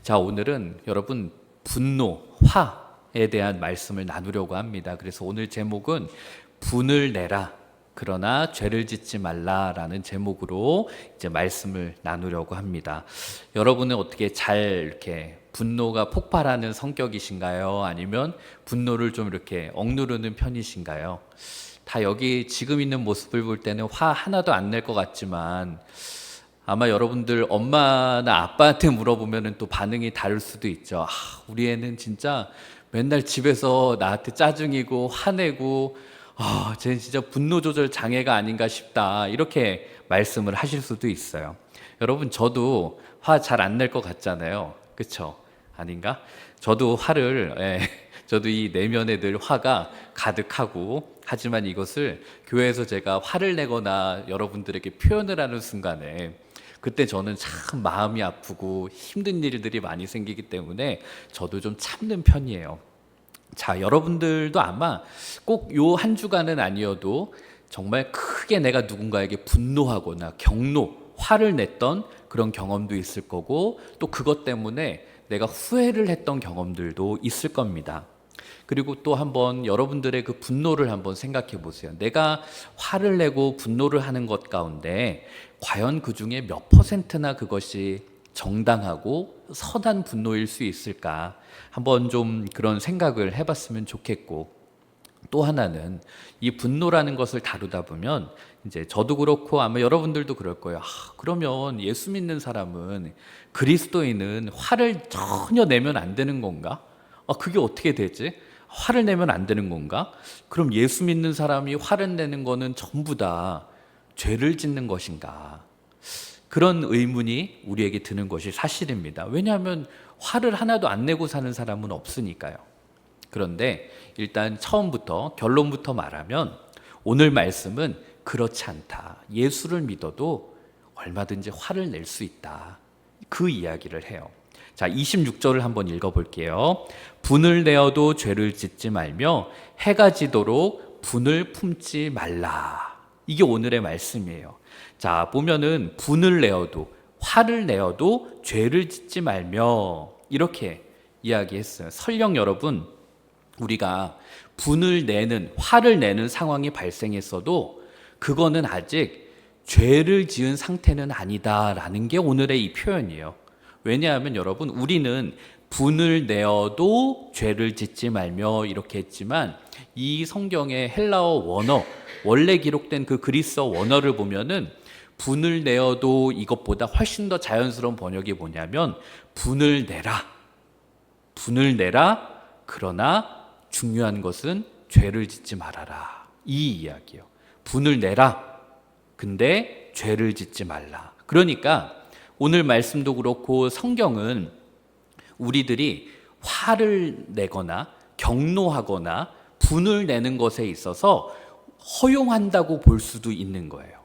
자, 오늘은 여러분 분노, 화에 대한 말씀을 나누려고 합니다. 그래서 오늘 제목은 분을 내라, 그러나 죄를 짓지 말라라는 제목으로 이제 말씀을 나누려고 합니다. 여러분은 어떻게 잘 이렇게 분노가 폭발하는 성격이신가요? 아니면 분노를 좀 이렇게 억누르는 편이신가요? 다 여기 지금 있는 모습을 볼 때는 화 하나도 안 낼 것 같지만 아마 여러분들 엄마나 아빠한테 물어보면 또 반응이 다를 수도 있죠. 우리 애는 진짜 맨날 집에서 나한테 짜증이고 화내고 쟤는 진짜 분노 조절 장애가 아닌가 싶다, 이렇게 말씀을 하실 수도 있어요. 여러분, 저도 화 잘 안 낼 것 같잖아요. 그쵸? 아닌가? 저도 저도 이 내면에 늘 화가 가득하고, 하지만 이것을 교회에서 제가 화를 내거나 여러분들에게 표현을 하는 순간에 그때 저는 참 마음이 아프고 힘든 일들이 많이 생기기 때문에 저도 좀 참는 편이에요. 자, 여러분들도 아마 꼭 요 한 주간은 아니어도 정말 크게 내가 누군가에게 분노하거나 경노, 화를 냈던 그런 경험도 있을 거고, 또 그것 때문에 내가 후회를 했던 경험들도 있을 겁니다. 그리고 또 한번 여러분들의 그 분노를 한번 생각해 보세요. 내가 화를 내고 분노를 하는 것 가운데 과연 그 중에 몇 퍼센트나 그것이 정당하고 선한 분노일 수 있을까? 한번 좀 그런 생각을 해봤으면 좋겠고, 또 하나는 이 분노라는 것을 다루다 보면 이제 저도 그렇고 아마 여러분들도 그럴 거예요. 그러면 예수 믿는 사람은, 그리스도인은 화를 전혀 내면 안 되는 건가? 그게 어떻게 되지? 화를 내면 안 되는 건가? 그럼 예수 믿는 사람이 화를 내는 거는 전부 다 죄를 짓는 것인가? 그런 의문이 우리에게 드는 것이 사실입니다. 왜냐하면 화를 하나도 안 내고 사는 사람은 없으니까요. 그런데 일단 처음부터 결론부터 말하면 오늘 말씀은 그렇지 않다. 예수를 믿어도 얼마든지 화를 낼 수 있다. 그 이야기를 해요. 자, 26절을 한번 읽어볼게요. 분을 내어도 죄를 짓지 말며 해가 지도록 분을 품지 말라. 이게 오늘의 말씀이에요. 자, 보면은 분을 내어도, 화를 내어도 죄를 짓지 말며, 이렇게 이야기했어요. 설령 여러분, 우리가 분을 내는, 화를 내는 상황이 발생했어도 그거는 아직 죄를 지은 상태는 아니다라는 게 오늘의 이 표현이에요. 왜냐하면 여러분, 우리는 분을 내어도 죄를 짓지 말며 이렇게 했지만, 이 성경의 헬라어 원어, 원래 기록된 그 그리스어 원어를 보면은 분을 내어도 이것보다 훨씬 더 자연스러운 번역이 뭐냐면 분을 내라, 분을 내라, 그러나 중요한 것은 죄를 짓지 말아라, 이 이야기예요. 분을 내라, 근데 죄를 짓지 말라. 그러니까 오늘 말씀도 그렇고 성경은 우리들이 화를 내거나 경노하거나 분을 내는 것에 있어서 허용한다고 볼 수도 있는 거예요.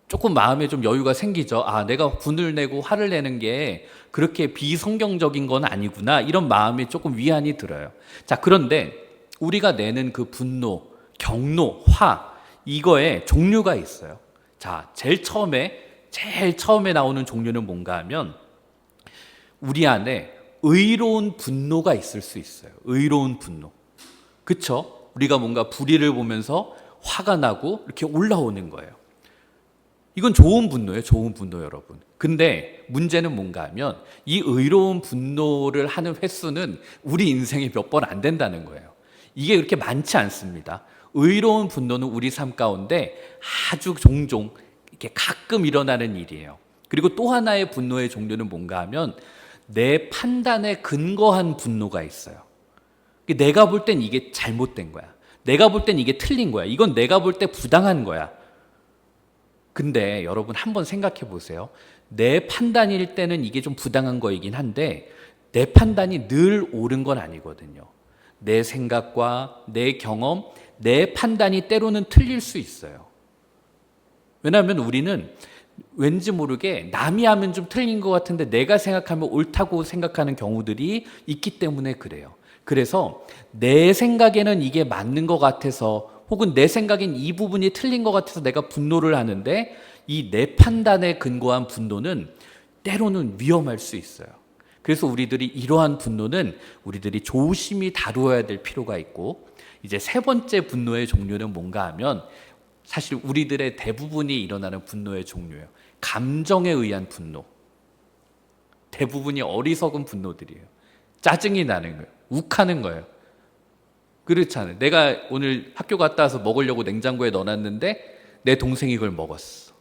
조금 마음에 좀 여유가 생기죠. 내가 분을 내고 화를 내는 게 그렇게 비성경적인 건 아니구나, 이런 마음이 조금 위안이 들어요. 자, 그런데 우리가 내는 그 분노, 경노, 화, 이거에 종류가 있어요. 자, 제일 처음에 나오는 종류는 뭔가 하면 우리 안에 의로운 분노가 있을 수 있어요. 의로운 분노. 그쵸? 우리가 뭔가 불의를 보면서 화가 나고 이렇게 올라오는 거예요. 이건 좋은 분노예요. 좋은 분노, 여러분. 근데 문제는 뭔가 하면 이 의로운 분노를 하는 횟수는 우리 인생에 몇 번 안 된다는 거예요. 이게 그렇게 많지 않습니다. 의로운 분노는 우리 삶 가운데 아주 종종 이렇게 가끔 일어나는 일이에요. 그리고 또 하나의 분노의 종류는 뭔가 하면 내 판단에 근거한 분노가 있어요. 내가 볼 땐 이게 잘못된 거야. 내가 볼 땐 이게 틀린 거야. 이건 내가 볼 때 부당한 거야. 근데 여러분 한번 생각해 보세요. 내 판단일 때는 이게 좀 부당한 거이긴 한데 내 판단이 늘 옳은 건 아니거든요. 내 생각과 내 경험, 내 판단이 때로는 틀릴 수 있어요. 왜냐하면 우리는 왠지 모르게 남이 하면 좀 틀린 것 같은데 내가 생각하면 옳다고 생각하는 경우들이 있기 때문에 그래요. 그래서 내 생각에는 이게 맞는 것 같아서, 혹은 내 생각엔 이 부분이 틀린 것 같아서 내가 분노를 하는데, 이 내 판단에 근거한 분노는 때로는 위험할 수 있어요. 그래서 우리들이 이러한 분노는 우리들이 조심히 다루어야 될 필요가 있고, 이제 세 번째 분노의 종류는 뭔가 하면 사실 우리들의 대부분이 일어나는 분노의 종류예요. 감정에 의한 분노. 대부분이 어리석은 분노들이에요. 짜증이 나는 거예요. 욱하는 거예요. 그렇잖아요. 내가 오늘 학교 갔다 와서 먹으려고 냉장고에 넣어놨는데 내 동생이 그걸 먹었어.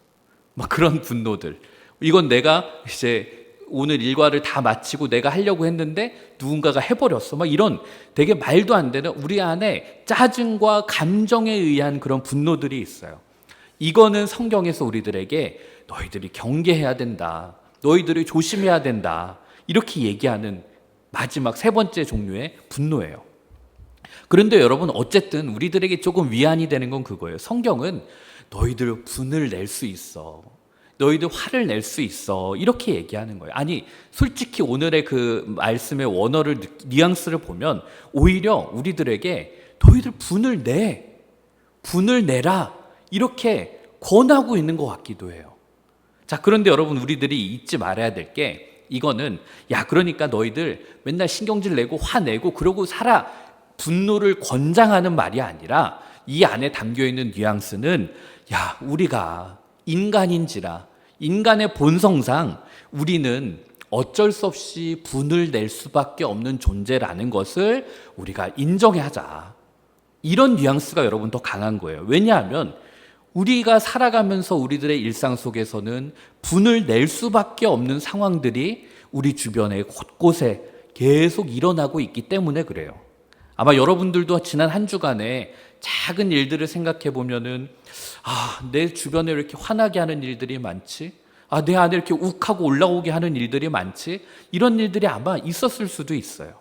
막 그런 분노들. 이건 내가 이제 오늘 일과를 다 마치고 내가 하려고 했는데 누군가가 해버렸어. 막 이런 되게 말도 안 되는 우리 안에 짜증과 감정에 의한 그런 분노들이 있어요. 이거는 성경에서 우리들에게 너희들이 경계해야 된다. 너희들이 조심해야 된다. 이렇게 얘기하는 마지막 세 번째 종류의 분노예요. 그런데 여러분, 어쨌든 우리들에게 조금 위안이 되는 건 그거예요. 성경은 너희들 분을 낼 수 있어. 너희들 화를 낼 수 있어. 이렇게 얘기하는 거예요. 아니, 솔직히 오늘의 그 말씀의 원어를, 뉘앙스를 보면 오히려 우리들에게 너희들 분을 내라. 이렇게 권하고 있는 것 같기도 해요. 자, 그런데 여러분, 우리들이 잊지 말아야 될 게 이거는 그러니까 너희들 맨날 신경질 내고 화내고 그러고 살아. 분노를 권장하는 말이 아니라 이 안에 담겨있는 뉘앙스는 우리가 인간인지라 인간의 본성상 우리는 어쩔 수 없이 분을 낼 수밖에 없는 존재라는 것을 우리가 인정하자. 이런 뉘앙스가 여러분 더 강한 거예요. 왜냐하면 우리가 살아가면서 우리들의 일상 속에서는 분을 낼 수밖에 없는 상황들이 우리 주변에 곳곳에 계속 일어나고 있기 때문에 그래요. 아마 여러분들도 지난 한 주간에 작은 일들을 생각해 보면은 내 주변에 이렇게 화나게 하는 일들이 많지? 내 안에 이렇게 욱하고 올라오게 하는 일들이 많지? 이런 일들이 아마 있었을 수도 있어요.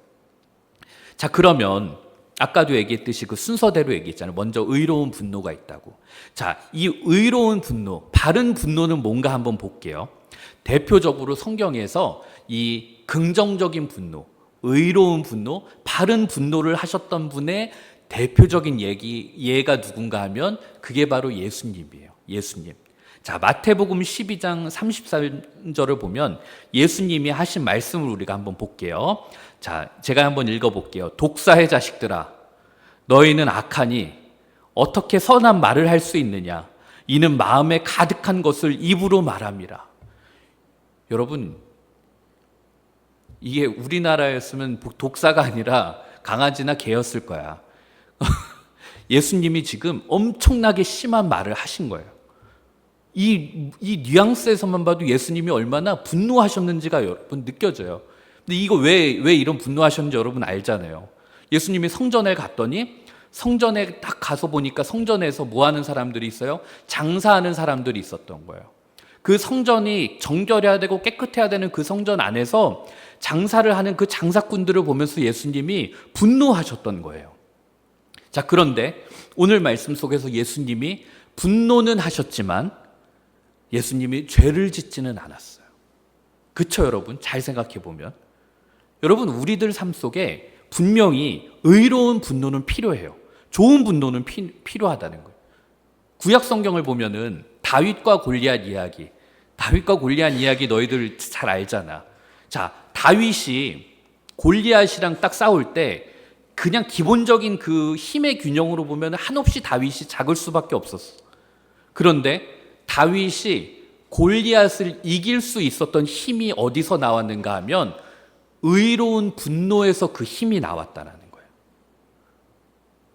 자, 그러면 아까도 얘기했듯이 그 순서대로 얘기했잖아요. 먼저 의로운 분노가 있다고. 자, 이 의로운 분노, 바른 분노는 뭔가 한번 볼게요. 대표적으로 성경에서 이 긍정적인 분노, 의로운 분노, 바른 분노를 하셨던 분의 대표적인 예가 누군가 하면 그게 바로 예수님이에요. 예수님. 자, 마태복음 12장 33절을 보면 예수님이 하신 말씀을 우리가 한번 볼게요. 자, 제가 한번 읽어볼게요. 독사의 자식들아, 너희는 악하니 어떻게 선한 말을 할 수 있느냐? 이는 마음에 가득한 것을 입으로 말함이라. 여러분, 이게 우리나라였으면 독사가 아니라 강아지나 개였을 거야. 예수님이 지금 엄청나게 심한 말을 하신 거예요. 이 뉘앙스에서만 봐도 예수님이 얼마나 분노하셨는지가 여러분 느껴져요. 근데 이거 왜 이런 분노하셨는지 여러분 알잖아요. 예수님이 성전에 갔더니 성전에 딱 가서 보니까 성전에서 뭐 하는 사람들이 있어요? 장사하는 사람들이 있었던 거예요. 그 성전이 정결해야 되고 깨끗해야 되는 그 성전 안에서 장사를 하는 그 장사꾼들을 보면서 예수님이 분노하셨던 거예요. 자, 그런데 오늘 말씀 속에서 예수님이 분노는 하셨지만 예수님이 죄를 짓지는 않았어요. 그쵸, 여러분? 잘 생각해 보면. 여러분, 우리들 삶 속에 분명히 의로운 분노는 필요해요. 좋은 분노는 필요하다는 거예요. 구약 성경을 보면은 다윗과 골리앗 이야기 너희들 잘 알잖아. 자, 다윗이 골리앗이랑 딱 싸울 때 그냥 기본적인 그 힘의 균형으로 보면 한없이 다윗이 작을 수밖에 없었어. 그런데 다윗이 골리앗을 이길 수 있었던 힘이 어디서 나왔는가 하면 의로운 분노에서 그 힘이 나왔다는 거예요.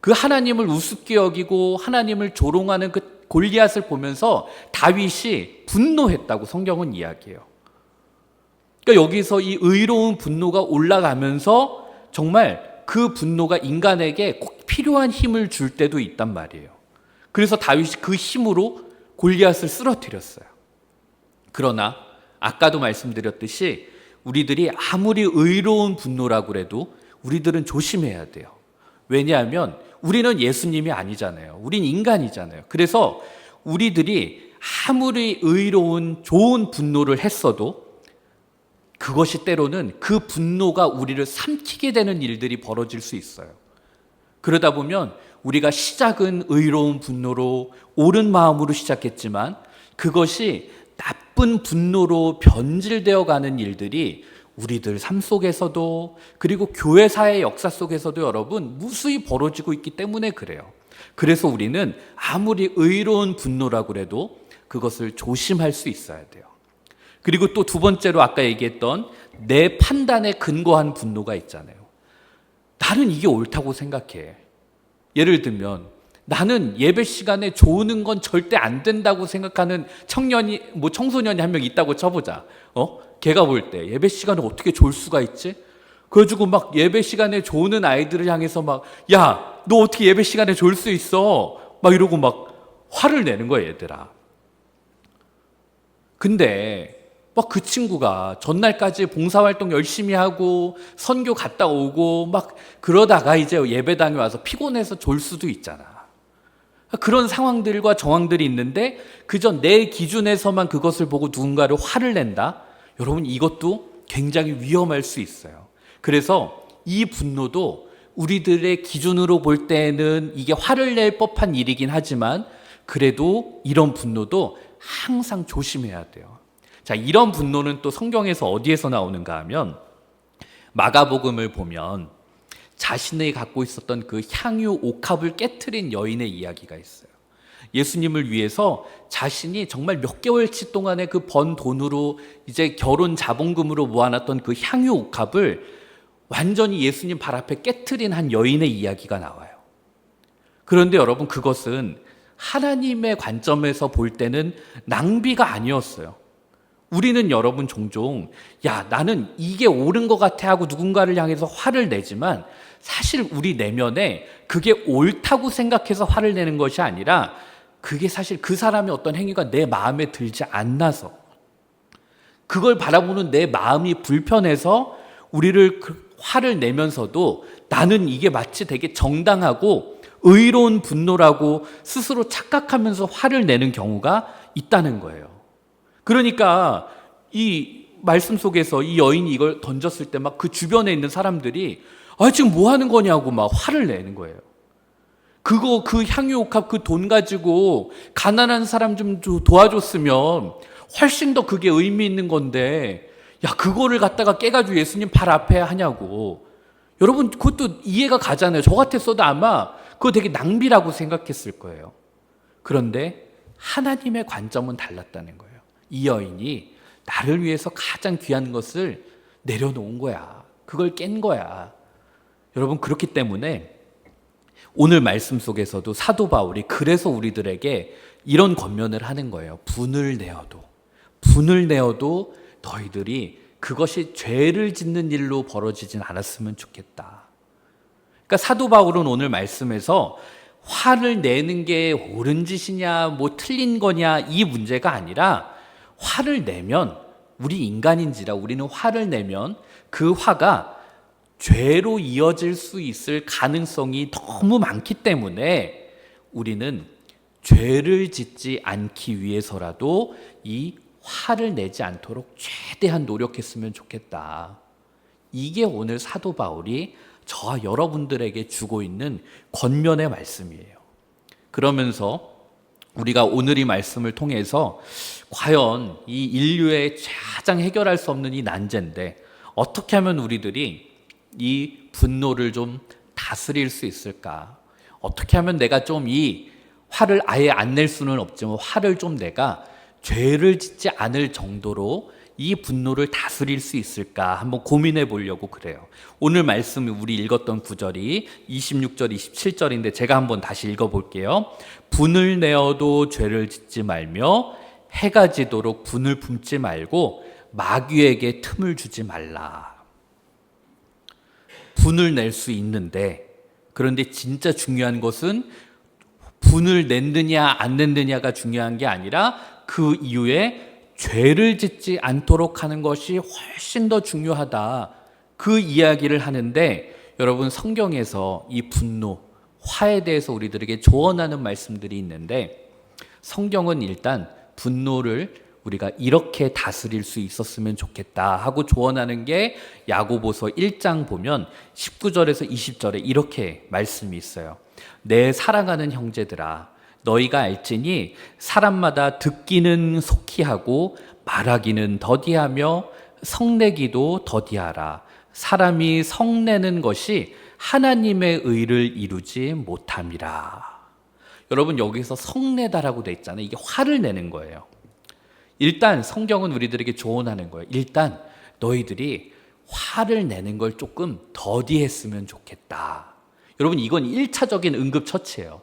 그 하나님을 우습게 여기고 하나님을 조롱하는 그 골리앗을 보면서 다윗이 분노했다고 성경은 이야기해요. 그러니까 여기서 이 의로운 분노가 올라가면서 정말 그 분노가 인간에게 꼭 필요한 힘을 줄 때도 있단 말이에요. 그래서 다윗이 그 힘으로 골리앗을 쓰러뜨렸어요. 그러나 아까도 말씀드렸듯이 우리들이 아무리 의로운 분노라고 해도 우리들은 조심해야 돼요. 왜냐하면 우리는 예수님이 아니잖아요. 우린 인간이잖아요. 그래서 우리들이 아무리 의로운 좋은 분노를 했어도 그것이 때로는 그 분노가 우리를 삼키게 되는 일들이 벌어질 수 있어요. 그러다 보면 우리가 시작은 의로운 분노로 옳은 마음으로 시작했지만 그것이 나쁜 분노로 변질되어 가는 일들이 우리들 삶 속에서도 그리고 교회사의 역사 속에서도 여러분 무수히 벌어지고 있기 때문에 그래요. 그래서 우리는 아무리 의로운 분노라고 해도 그것을 조심할 수 있어야 돼요. 그리고 또 두 번째로 아까 얘기했던 내 판단에 근거한 분노가 있잖아요. 나는 이게 옳다고 생각해. 예를 들면 나는 예배 시간에 조는 건 절대 안 된다고 생각하는 청소년이 한 명 있다고 쳐보자. 걔가 볼 때 예배 시간에 어떻게 졸 수가 있지? 그래가지고 막 예배 시간에 조는 아이들을 향해서 막, 야, 너 어떻게 예배 시간에 졸 수 있어? 막 이러고 막 화를 내는 거야, 얘들아. 근데 막 그 친구가 전날까지 봉사활동 열심히 하고 선교 갔다 오고 막 그러다가 이제 예배당에 와서 피곤해서 졸 수도 있잖아. 그런 상황들과 정황들이 있는데 그저 내 기준에서만 그것을 보고 누군가를 화를 낸다? 여러분 이것도 굉장히 위험할 수 있어요. 그래서 이 분노도 우리들의 기준으로 볼 때는 이게 화를 낼 법한 일이긴 하지만 그래도 이런 분노도 항상 조심해야 돼요. 자, 이런 분노는 또 성경에서 어디에서 나오는가 하면 마가복음을 보면 자신이 갖고 있었던 그 향유 옥합을 깨트린 여인의 이야기가 있어요. 예수님을 위해서 자신이 정말 몇 개월치 동안의 그 번 돈으로 이제 결혼 자본금으로 모아놨던 그 향유 옥합을 완전히 예수님 발 앞에 깨트린 한 여인의 이야기가 나와요. 그런데 여러분 그것은 하나님의 관점에서 볼 때는 낭비가 아니었어요. 우리는 여러분 종종 야 나는 이게 옳은 것 같아 하고 누군가를 향해서 화를 내지만 사실 우리 내면에 그게 옳다고 생각해서 화를 내는 것이 아니라 그게 사실 그 사람의 어떤 행위가 내 마음에 들지 않나서 그걸 바라보는 내 마음이 불편해서 우리를 화를 내면서도 나는 이게 마치 되게 정당하고 의로운 분노라고 스스로 착각하면서 화를 내는 경우가 있다는 거예요. 그러니까 이 말씀 속에서 이 여인이 이걸 던졌을 때 막 그 주변에 있는 사람들이 지금 뭐 하는 거냐고 막 화를 내는 거예요. 그 향유옥합 그 돈 가지고 가난한 사람 좀 도와줬으면 훨씬 더 그게 의미 있는 건데 야 그거를 갖다가 깨가지고 예수님 발 앞에 하냐고. 여러분 그것도 이해가 가잖아요. 저 같았어도 아마 그거 되게 낭비라고 생각했을 거예요. 그런데 하나님의 관점은 달랐다는 거예요. 이 여인이 나를 위해서 가장 귀한 것을 내려놓은 거야. 그걸 깬 거야. 여러분 그렇기 때문에 오늘 말씀 속에서도 사도 바울이 그래서 우리들에게 이런 권면을 하는 거예요. 분을 내어도 너희들이 그것이 죄를 짓는 일로 벌어지진 않았으면 좋겠다. 그러니까 사도 바울은 오늘 말씀에서 화를 내는 게 옳은 짓이냐 뭐 틀린 거냐 이 문제가 아니라 화를 내면 우리 인간인지라 우리는 화를 내면 그 화가 죄로 이어질 수 있을 가능성이 너무 많기 때문에 우리는 죄를 짓지 않기 위해서라도 이 화를 내지 않도록 최대한 노력했으면 좋겠다. 이게 오늘 사도 바울이 저와 여러분들에게 주고 있는 권면의 말씀이에요. 그러면서 우리가 오늘 이 말씀을 통해서 과연 이 인류의 가장 해결할 수 없는 이 난제인데 어떻게 하면 우리들이 이 분노를 좀 다스릴 수 있을까? 어떻게 하면 내가 좀 이 화를 아예 안 낼 수는 없지만 화를 좀 내가 죄를 짓지 않을 정도로 이 분노를 다스릴 수 있을까 한번 고민해 보려고 그래요. 오늘 말씀 우리 읽었던 구절이 26절, 27절인데 제가 한번 다시 읽어볼게요. 분을 내어도 죄를 짓지 말며 해가 지도록 분을 품지 말고 마귀에게 틈을 주지 말라. 분을 낼 수 있는데 그런데 진짜 중요한 것은 분을 냈느냐 안 냈느냐가 중요한 게 아니라 그 이후에 죄를 짓지 않도록 하는 것이 훨씬 더 중요하다. 그 이야기를 하는데 여러분 성경에서 이 분노, 화에 대해서 우리들에게 조언하는 말씀들이 있는데 성경은 일단 분노를 우리가 이렇게 다스릴 수 있었으면 좋겠다 하고 조언하는 게 야고보서 1장 보면 19절에서 20절에 이렇게 말씀이 있어요. 내 사랑하는 형제들아 너희가 알지니 사람마다 듣기는 속히 하고 말하기는 더디하며 성내기도 더디하라. 사람이 성내는 것이 하나님의 의를 이루지 못함이라. 여러분, 여기서 성내다라고 돼 있잖아요. 이게 화를 내는 거예요. 일단 성경은 우리들에게 조언하는 거예요. 일단 너희들이 화를 내는 걸 조금 더디했으면 좋겠다. 여러분, 이건 1차적인 응급처치예요.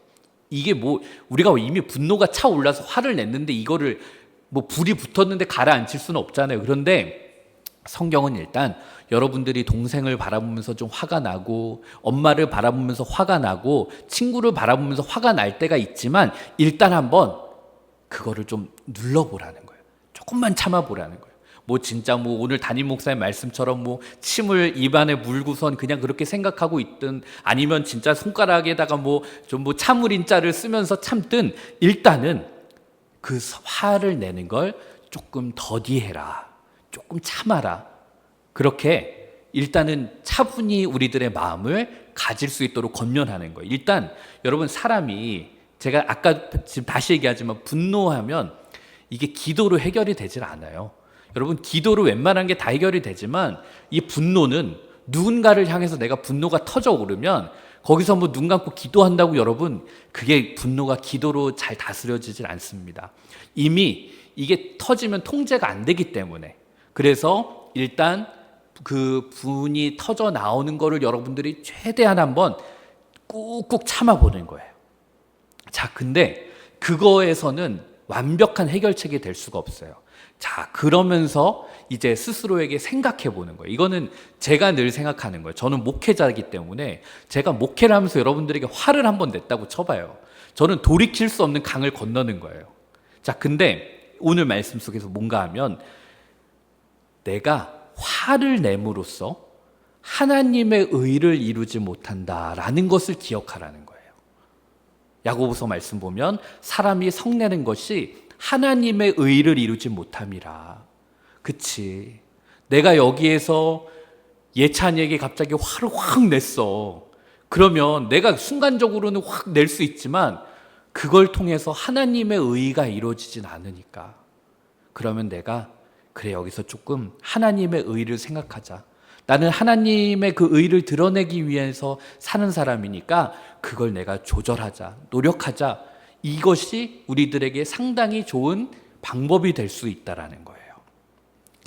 이게 우리가 이미 분노가 차올라서 화를 냈는데 이거를 불이 붙었는데 가라앉힐 수는 없잖아요. 그런데 성경은 일단 여러분들이 동생을 바라보면서 좀 화가 나고, 엄마를 바라보면서 화가 나고, 친구를 바라보면서 화가 날 때가 있지만 일단 한번 그거를 좀 눌러보라는 거예요. 조금만 참아보라는 거예요. 진짜 오늘 담임 목사님 말씀처럼 침을 입안에 물고선 그냥 그렇게 생각하고 있든, 아니면 진짜 손가락에다가 좀 참을인자를 쓰면서 참든, 일단은 그 화를 내는 걸 조금 더디해라. 조금 참아라. 그렇게 일단은 차분히 우리들의 마음을 가질 수 있도록 권면하는 거예요. 일단 여러분, 사람이, 제가 아까 지금 다시 얘기하지만 분노하면 이게 기도로 해결이 되질 않아요. 여러분, 기도로 웬만한 게 다 해결이 되지만 이 분노는 누군가를 향해서 내가 분노가 터져 오르면 거기서 눈 감고 기도한다고 여러분, 그게 분노가 기도로 잘 다스려지질 않습니다. 이미 이게 터지면 통제가 안 되기 때문에. 그래서 일단 그 분이 터져 나오는 거를 여러분들이 최대한 한번 꾹꾹 참아보는 거예요. 자, 근데 그거에서는 완벽한 해결책이 될 수가 없어요. 자, 그러면서 이제 스스로에게 생각해 보는 거예요. 이거는 제가 늘 생각하는 거예요. 저는 목회자이기 때문에 제가 목회를 하면서 여러분들에게 화를 한번 냈다고 쳐봐요. 저는 돌이킬 수 없는 강을 건너는 거예요. 자, 근데 오늘 말씀 속에서 뭔가 하면 내가 화를 내므로써 하나님의 의를 이루지 못한다라는 것을 기억하라는 거예요. 야고보서 말씀 보면 사람이 성내는 것이 하나님의 의를 이루지 못함이라. 그치, 내가 여기에서 예찬이에게 갑자기 화를 확 냈어. 그러면 내가 순간적으로는 확 낼 수 있지만 그걸 통해서 하나님의 의가 이루어지진 않으니까, 그러면 내가 그래, 여기서 조금 하나님의 의를 생각하자. 나는 하나님의 그 의를 드러내기 위해서 사는 사람이니까 그걸 내가 조절하자, 노력하자. 이것이 우리들에게 상당히 좋은 방법이 될 수 있다라는 거예요.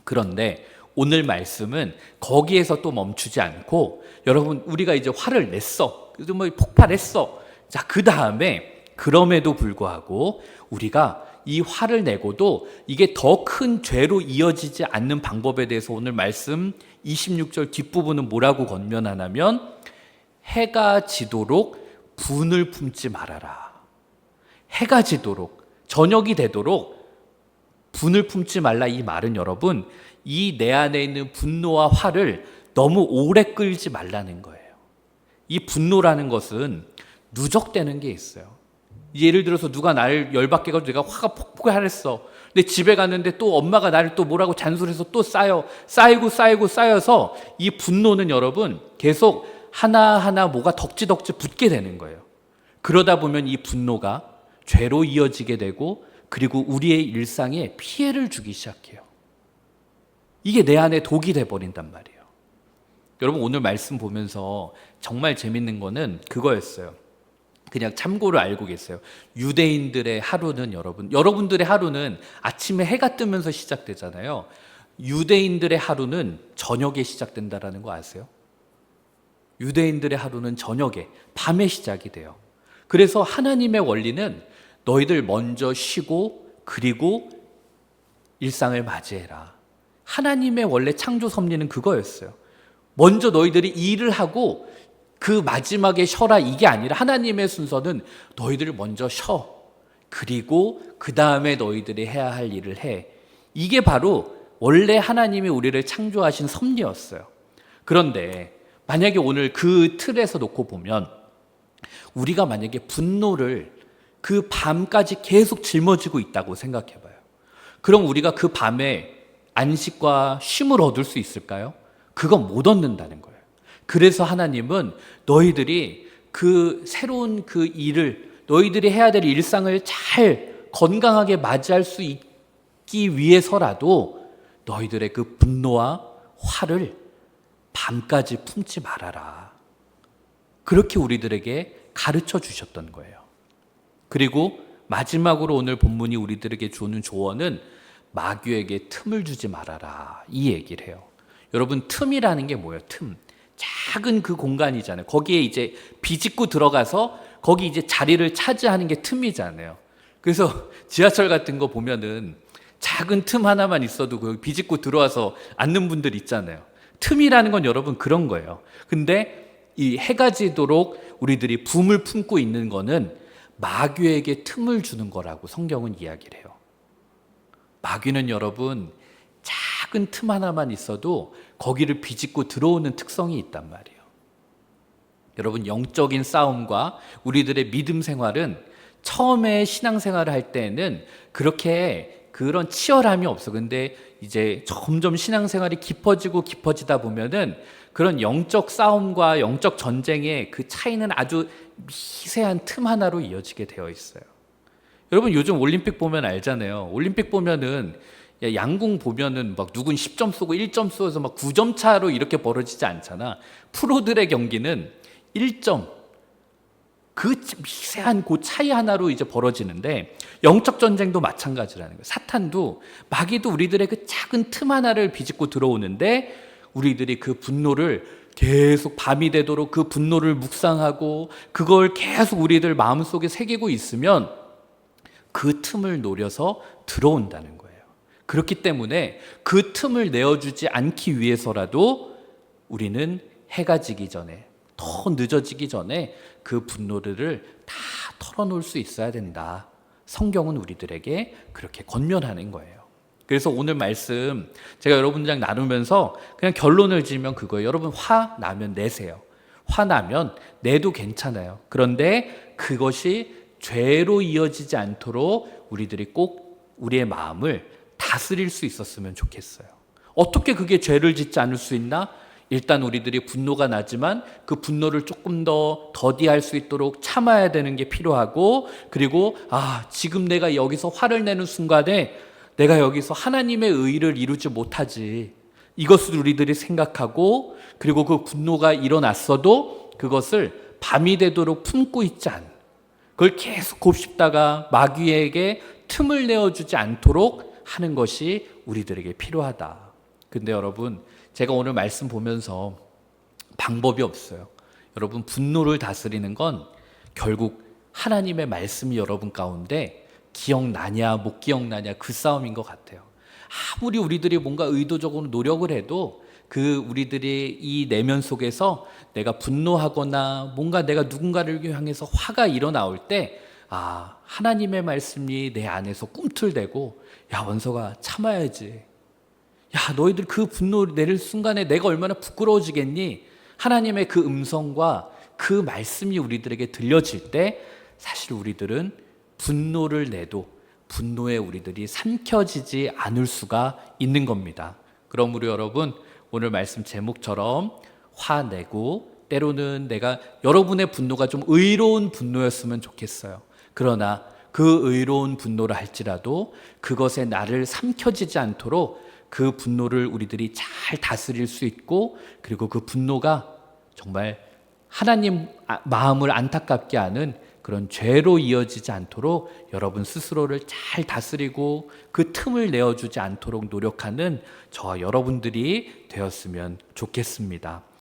그런데 오늘 말씀은 거기에서 또 멈추지 않고, 여러분, 우리가 이제 화를 냈어. 그래서 폭발했어. 자, 그 다음에 그럼에도 불구하고 우리가 이 화를 내고도 이게 더 큰 죄로 이어지지 않는 방법에 대해서 오늘 말씀 26절 뒷부분은 뭐라고 권면하냐면, 해가 지도록 분을 품지 말아라. 해가 지도록, 저녁이 되도록 분을 품지 말라. 이 말은 여러분, 이 내 안에 있는 분노와 화를 너무 오래 끌지 말라는 거예요. 이 분노라는 것은 누적되는 게 있어요. 예를 들어서 누가 나를 열받게 해가지고 내가 화가 폭발했어. 근데 집에 갔는데 또 엄마가 나를 또 뭐라고 잔소리해서 또 쌓여서 이 분노는 여러분 계속 하나하나 뭐가 덕지덕지 붙게 되는 거예요. 그러다 보면 이 분노가 죄로 이어지게 되고, 그리고 우리의 일상에 피해를 주기 시작해요. 이게 내 안에 독이 돼버린단 말이에요. 여러분, 오늘 말씀 보면서 정말 재밌는 거는 그거였어요. 그냥 참고로 알고 계세요. 유대인들의 하루는 여러분들의 하루는 아침에 해가 뜨면서 시작되잖아요. 유대인들의 하루는 저녁에 시작된다라는 거 아세요? 유대인들의 하루는 저녁에, 밤에 시작이 돼요. 그래서 하나님의 원리는 너희들 먼저 쉬고 그리고 일상을 맞이해라. 하나님의 원래 창조 섭리는 그거였어요. 먼저 너희들이 일을 하고 그 마지막에 쉬어라, 이게 아니라 하나님의 순서는 너희들 먼저 쉬어. 그리고 그 다음에 너희들이 해야 할 일을 해. 이게 바로 원래 하나님이 우리를 창조하신 섭리였어요. 그런데 만약에 오늘 그 틀에서 놓고 보면, 우리가 만약에 분노를 그 밤까지 계속 짊어지고 있다고 생각해봐요. 그럼 우리가 그 밤에 안식과 쉼을 얻을 수 있을까요? 그건 못 얻는다는 거예요. 그래서 하나님은 너희들이 그 새로운 그 일을, 너희들이 해야 될 일상을 잘 건강하게 맞이할 수 있기 위해서라도 너희들의 그 분노와 화를 밤까지 품지 말아라. 그렇게 우리들에게 가르쳐 주셨던 거예요. 그리고 마지막으로 오늘 본문이 우리들에게 주는 조언은 마귀에게 틈을 주지 말아라. 이 얘기를 해요. 여러분, 틈이라는 게 뭐예요? 틈. 작은 그 공간이잖아요. 거기에 이제 비집고 들어가서 거기 이제 자리를 차지하는 게 틈이잖아요. 그래서 지하철 같은 거 보면은 작은 틈 하나만 있어도 그 비집고 들어와서 앉는 분들 있잖아요. 틈이라는 건 여러분 그런 거예요. 근데 이 해가 지도록 우리들이 붐을 품고 있는 거는 마귀에게 틈을 주는 거라고 성경은 이야기를 해요. 마귀는 여러분 작은 틈 하나만 있어도 거기를 비집고 들어오는 특성이 있단 말이에요. 여러분, 영적인 싸움과 우리들의 믿음 생활은 처음에 신앙생활을 할 때는 그렇게 그런 치열함이 없어. 근데 이제 점점 신앙생활이 깊어지다 보면은 그런 영적 싸움과 영적 전쟁의 그 차이는 아주 미세한 틈 하나로 이어지게 되어 있어요. 여러분, 요즘 올림픽 보면 알잖아요. 올림픽 보면은 양궁 보면은 막 누군 10점 쏘고 1점 쏘아서 막 9점 차로 이렇게 벌어지지 않잖아. 프로들의 경기는 1점, 그 미세한 그 차이 하나로 이제 벌어지는데, 영적 전쟁도 마찬가지라는 거예요. 사탄도, 마귀도 우리들의 그 작은 틈 하나를 비집고 들어오는데, 우리들이 그 분노를 계속 밤이 되도록 그 분노를 묵상하고 그걸 계속 우리들 마음속에 새기고 있으면 그 틈을 노려서 들어온다는 거예요. 그렇기 때문에 그 틈을 내어주지 않기 위해서라도 우리는 해가 지기 전에, 더 늦어지기 전에 그 분노를 다 털어놓을 수 있어야 된다. 성경은 우리들에게 그렇게 권면하는 거예요. 그래서 오늘 말씀 제가 여러분이랑 나누면서 그냥 결론을 지으면 그거예요. 여러분, 화 나면 내세요. 화 나면 내도 괜찮아요. 그런데 그것이 죄로 이어지지 않도록 우리들이 꼭 우리의 마음을 다스릴 수 있었으면 좋겠어요. 어떻게 그게 죄를 짓지 않을 수 있나? 일단 우리들이 분노가 나지만 그 분노를 조금 더 더디할 수 있도록 참아야 되는 게 필요하고, 그리고 지금 내가 여기서 화를 내는 순간에 내가 여기서 하나님의 의를 이루지 못하지, 이것을 우리들이 생각하고, 그리고 그 분노가 일어났어도 그것을 밤이 되도록 품고 있지 않는, 그걸 계속 곱씹다가 마귀에게 틈을 내어주지 않도록 하는 것이 우리들에게 필요하다. 근데 여러분, 제가 오늘 말씀 보면서 방법이 없어요. 여러분, 분노를 다스리는 건 결국 하나님의 말씀이 여러분 가운데 기억나냐 못 기억나냐 그 싸움인 것 같아요. 아무리 우리들이 뭔가 의도적으로 노력을 해도 그 우리들의 이 내면 속에서 내가 분노하거나 뭔가 내가 누군가를 향해서 화가 일어나올 때 하나님의 말씀이 내 안에서 꿈틀대고, 야 원서가 참아야지, 야 너희들 그 분노 내릴 순간에 내가 얼마나 부끄러워지겠니? 하나님의 그 음성과 그 말씀이 우리들에게 들려질 때 사실 우리들은 분노를 내도 분노에 우리들이 삼켜지지 않을 수가 있는 겁니다. 그러므로 여러분, 오늘 말씀 제목처럼 화내고, 때로는 내가 여러분의 분노가 좀 의로운 분노였으면 좋겠어요. 그러나 그 의로운 분노를 할지라도 그것에 나를 삼켜지지 않도록 그 분노를 우리들이 잘 다스릴 수 있고, 그리고 그 분노가 정말 하나님 마음을 안타깝게 하는 그런 죄로 이어지지 않도록 여러분 스스로를 잘 다스리고 그 틈을 내어주지 않도록 노력하는 저와 여러분들이 되었으면 좋겠습니다.